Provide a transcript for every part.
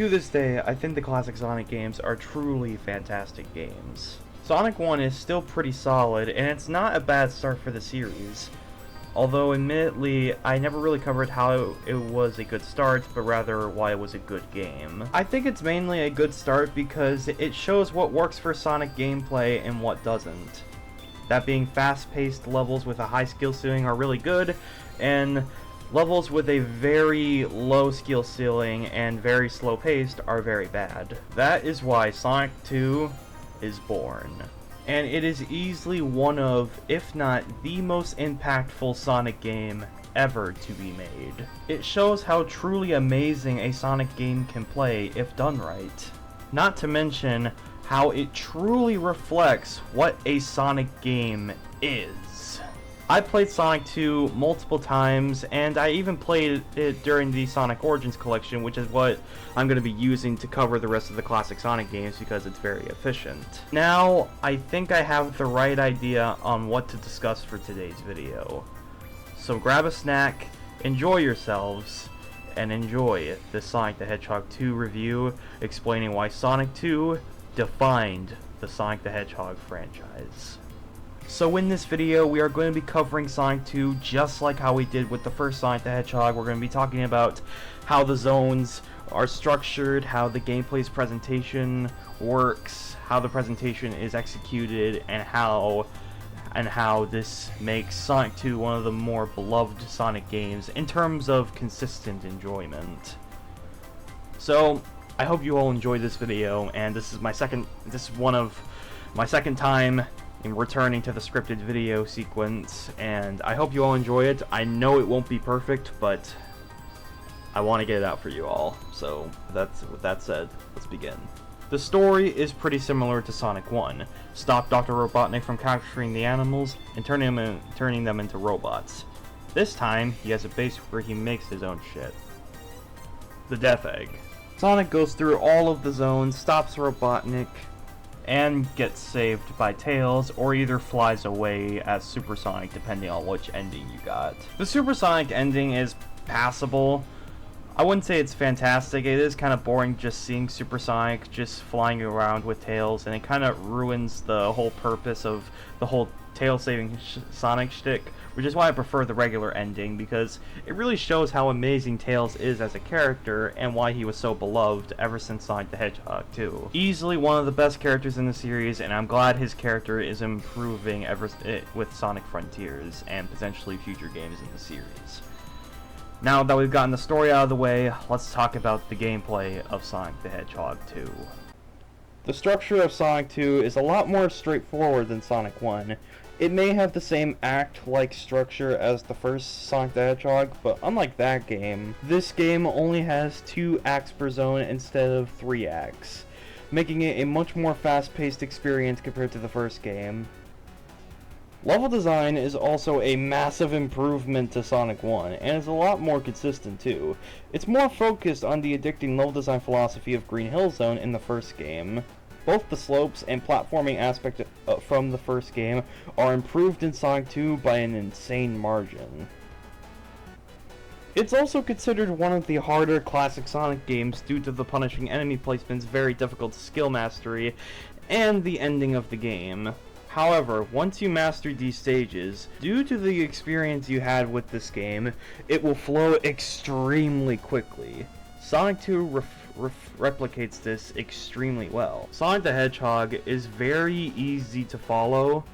To this day, I think the classic Sonic games are truly fantastic games. Sonic 1 is still pretty solid, and it's not a bad start for the series. Although, admittedly, I never really covered how it was a good start, but rather why it was a good game. I think it's mainly a good start because it shows what works for Sonic gameplay and what doesn't. That being fast-paced levels with a high skill ceiling are really good, and levels with a very low skill ceiling and very slow paced are very bad. That is why Sonic 2 is born. And it is easily one of, if not the most impactful Sonic game ever to be made. It shows how truly amazing a Sonic game can play if done right. Not to mention how it truly reflects what a Sonic game is. I played Sonic 2 multiple times, and I even played it during the Sonic Origins collection, which is what I'm going to be using to cover the rest of the classic Sonic games because it's very efficient. Now, I think I have the right idea on what to discuss for today's video. So grab a snack, enjoy yourselves, and enjoy the Sonic the Hedgehog 2 review explaining why Sonic 2 defined the Sonic the Hedgehog franchise. So in this video, we are going to be covering Sonic 2 just like how we did with the first Sonic the Hedgehog. We're going to be talking about how the zones are structured, how the gameplay's presentation works, how the presentation is executed, and how this makes Sonic 2 one of the more beloved Sonic games in terms of consistent enjoyment. So I hope you all enjoyed this video, and this is one of my second time in returning to the scripted video sequence, and I hope you all enjoy it. I know it won't be perfect, but I want to get it out for you all. So with that said, let's begin. The story is pretty similar to Sonic 1. Stop Dr. Robotnik from capturing the animals and turning them into robots. This time, he has a base where he makes his own shit. The Death Egg. Sonic goes through all of the zones, stops Robotnik, and gets saved by Tails, or either flies away as Supersonic, depending on which ending you got. The Supersonic ending is passable. I wouldn't say it's fantastic. It is kind of boring just seeing Supersonic just flying around with Tails, and it kind of ruins the whole purpose of the whole Tails saving Sonic shtick, which is why I prefer the regular ending, because it really shows how amazing Tails is as a character and why he was so beloved ever since Sonic the Hedgehog 2. Easily one of the best characters in the series, and I'm glad his character is improving with Sonic Frontiers and potentially future games in the series. Now that we've gotten the story out of the way, let's talk about the gameplay of Sonic the Hedgehog 2. The structure of Sonic 2 is a lot more straightforward than Sonic 1. It may have the same act-like structure as the first Sonic the Hedgehog, but unlike that game, this game only has 2 acts per zone instead of 3 acts, making it a much more fast-paced experience compared to the first game. Level design is also a massive improvement to Sonic 1, and is a lot more consistent too. It's more focused on the addicting level design philosophy of Green Hill Zone in the first game. Both the slopes and platforming aspect from the first game are improved in Sonic 2 by an insane margin. It's also considered one of the harder classic Sonic games due to the punishing enemy placement's very difficult skill mastery and the ending of the game. However, once you master these stages, due to the experience you had with this game, it will flow extremely quickly. Sonic 2 replicates this extremely well. Sonic the Hedgehog is very easy to follow,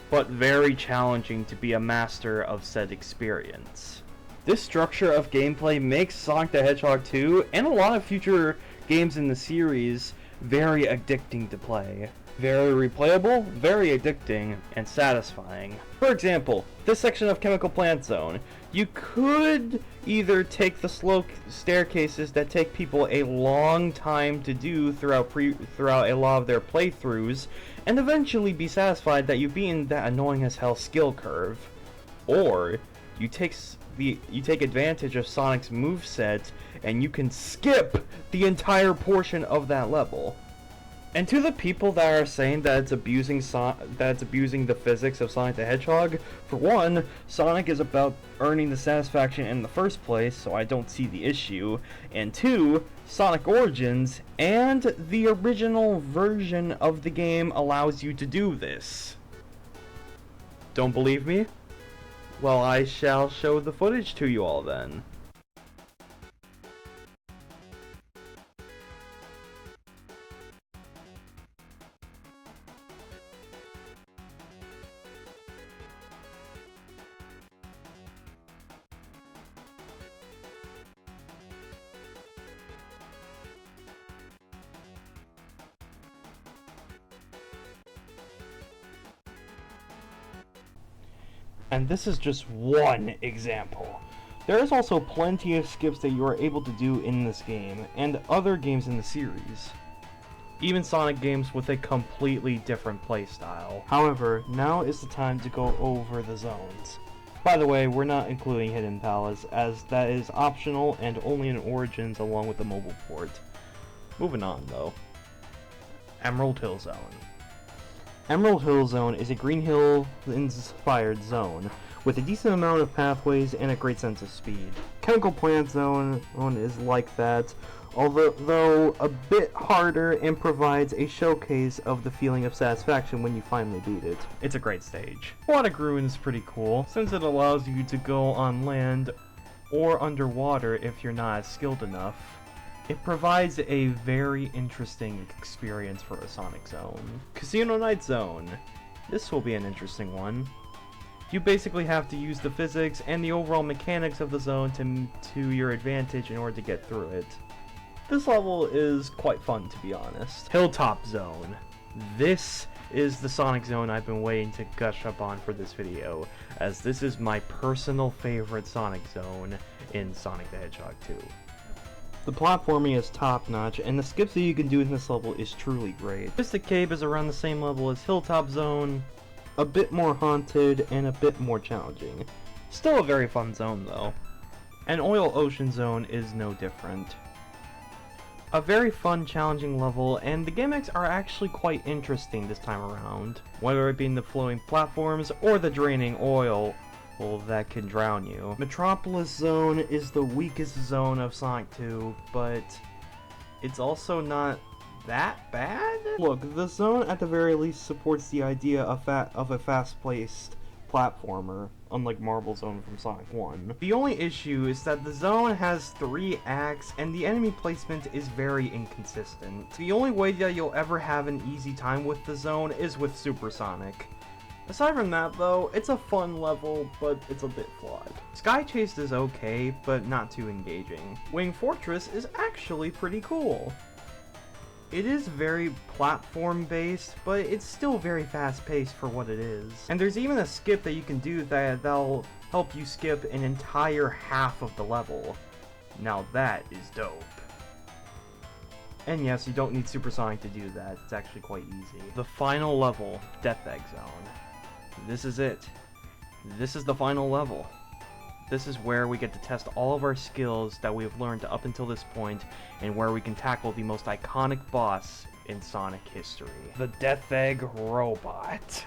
but very challenging to be a master of said experience. This structure of gameplay makes Sonic the Hedgehog 2, and a lot of future games in the series, very addicting to play. Very replayable, very addicting, and satisfying. For example, this section of Chemical Plant Zone. You could either take the slow staircases that take people a long time to do throughout a lot of their playthroughs, and eventually be satisfied that you've beaten that annoying as hell skill curve. Or, you take advantage of Sonic's moveset, and you can skip the entire portion of that level. And to the people that are saying that it's abusing the physics of Sonic the Hedgehog, for one, Sonic is about earning the satisfaction in the first place, so I don't see the issue. And two, Sonic Origins and the original version of the game allows you to do this. Don't believe me? Well, I shall show the footage to you all then. And this is just one example. There is also plenty of skips that you are able to do in this game, and other games in the series. Even Sonic games with a completely different playstyle. However, now is the time to go over the zones. By the way, we're not including Hidden Palace, as that is optional and only in Origins along with the mobile port. Moving on though. Emerald Hill Zone. Emerald Hill Zone is a Green Hill-inspired zone, with a decent amount of pathways and a great sense of speed. Chemical Plant Zone is like that, although a bit harder, and provides a showcase of the feeling of satisfaction when you finally beat it. It's a great stage. Aquatic Ruin's pretty cool, since it allows you to go on land or underwater if you're not as skilled enough. It provides a very interesting experience for a Sonic zone. Casino Night Zone. This will be an interesting one. You basically have to use the physics and the overall mechanics of the zone to your advantage in order to get through it. This level is quite fun, to be honest. Hilltop Zone. This is the Sonic zone I've been waiting to gush up on for this video, as this is my personal favorite Sonic zone in Sonic the Hedgehog 2. The platforming is top-notch, and the skips that you can do in this level is truly great. Mystic Cave is around the same level as Hilltop Zone, a bit more haunted and a bit more challenging. Still a very fun zone though. And Oil Ocean Zone is no different. A very fun, challenging level, and the gimmicks are actually quite interesting this time around. Whether it be in the flowing platforms or the draining oil, well, that can drown you. Metropolis Zone is the weakest zone of Sonic 2, but it's also not that bad? Look, the zone at the very least supports the idea of a fast-paced platformer, unlike Marble Zone from Sonic 1. The only issue is that the zone has 3 acts, and the enemy placement is very inconsistent. The only way that you'll ever have an easy time with the zone is with Super Sonic. Aside from that though, it's a fun level, but it's a bit flawed. Sky Chase is okay, but not too engaging. Wing Fortress is actually pretty cool. It is very platform based, but it's still very fast paced for what it is. And there's even a skip that you can do that'll help you skip an entire half of the level. Now that is dope. And yes, you don't need Super Sonic to do that, it's actually quite easy. The final level, Death Egg Zone. This is it. This is the final level. This is where we get to test all of our skills that we have learned up until this point, and where we can tackle the most iconic boss in Sonic history. The Death Egg Robot.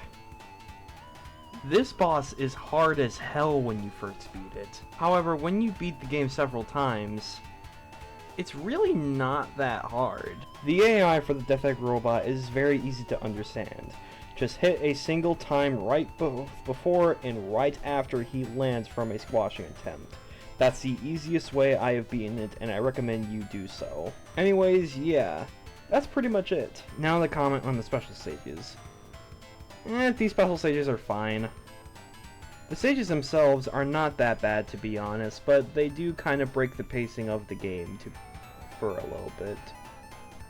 This boss is hard as hell when you first beat it. However, when you beat the game several times, it's really not that hard. The AI for the Death Egg Robot is very easy to understand. Just hit a single time right before and right after he lands from a squashing attempt. That's the easiest way I have beaten it, and I recommend you do so. Anyways, yeah, that's pretty much it. Now the comment on the special stages. These special stages are fine. The stages themselves are not that bad, to be honest, but they do kind of break the pacing of the game for a little bit.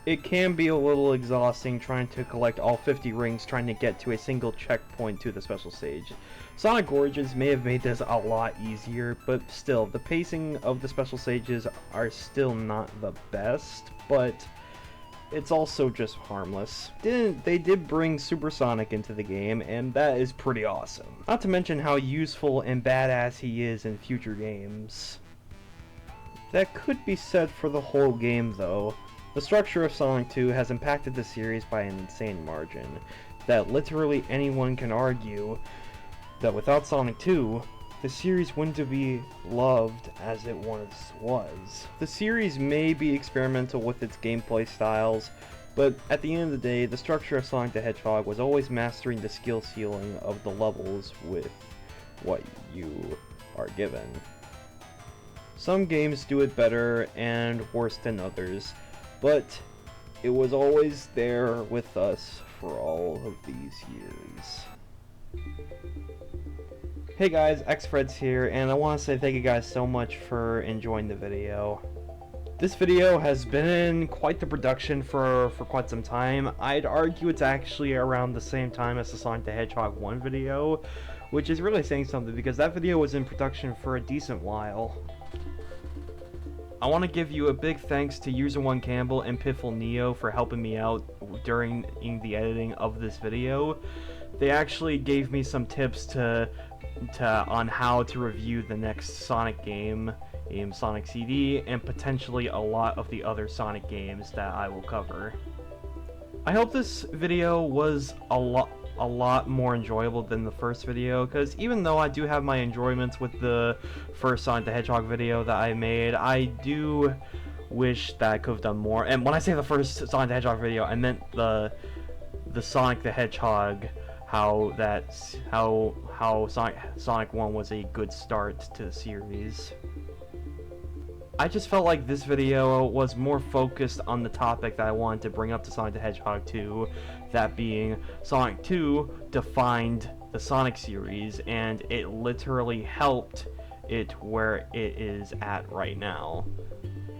It can be a little exhausting trying to collect all 50 rings trying to get to a single checkpoint to the special stage. Sonic Origins may have made this a lot easier, but still, the pacing of the special stages are still not the best, but it's also just harmless. They did bring Super Sonic into the game, and that is pretty awesome. Not to mention how useful and badass he is in future games. That could be said for the whole game though. The structure of Sonic 2 has impacted the series by an insane margin, that literally anyone can argue that without Sonic 2, the series wouldn't be loved as it once was. The series may be experimental with its gameplay styles, but at the end of the day, the structure of Sonic the Hedgehog was always mastering the skill ceiling of the levels with what you are given. Some games do it better and worse than others, but it was always there with us for all of these years. Hey guys, XFreds here, and I want to say thank you guys so much for enjoying the video. This video has been in quite the production for quite some time. I'd argue it's actually around the same time as the Sonic the Hedgehog 1 video, which is really saying something because that video was in production for a decent while. I want to give you a big thanks to User1 Campbell and Piffle Neo for helping me out during the editing of this video. They actually gave me some tips on how to review the next Sonic game, Sonic CD, and potentially a lot of the other Sonic games that I will cover. I hope this video was a lot more enjoyable than the first video, because even though I do have my enjoyments with the first Sonic the Hedgehog video that I made, I do wish that I could have done more. And when I say the first Sonic the Hedgehog video, I meant the Sonic the Hedgehog, how Sonic 1 was a good start to the series. I just felt like this video was more focused on the topic that I wanted to bring up to Sonic the Hedgehog 2, that being Sonic 2 defined the Sonic series, and it literally helped it where it is at right now.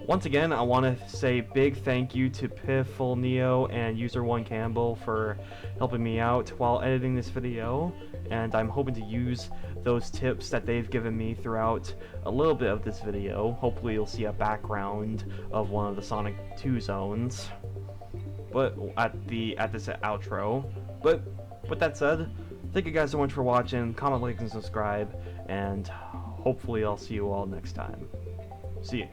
Once again, I want to say big thank you to Piffle Neo and User1 Campbell for helping me out while editing this video, and I'm hoping to use those tips that they've given me throughout a little bit of this video. Hopefully you'll see a background of one of the Sonic 2 zones, but at this outro. But with that said, thank you guys so much for watching. Comment, like, and subscribe, and hopefully I'll see you all next time. See ya.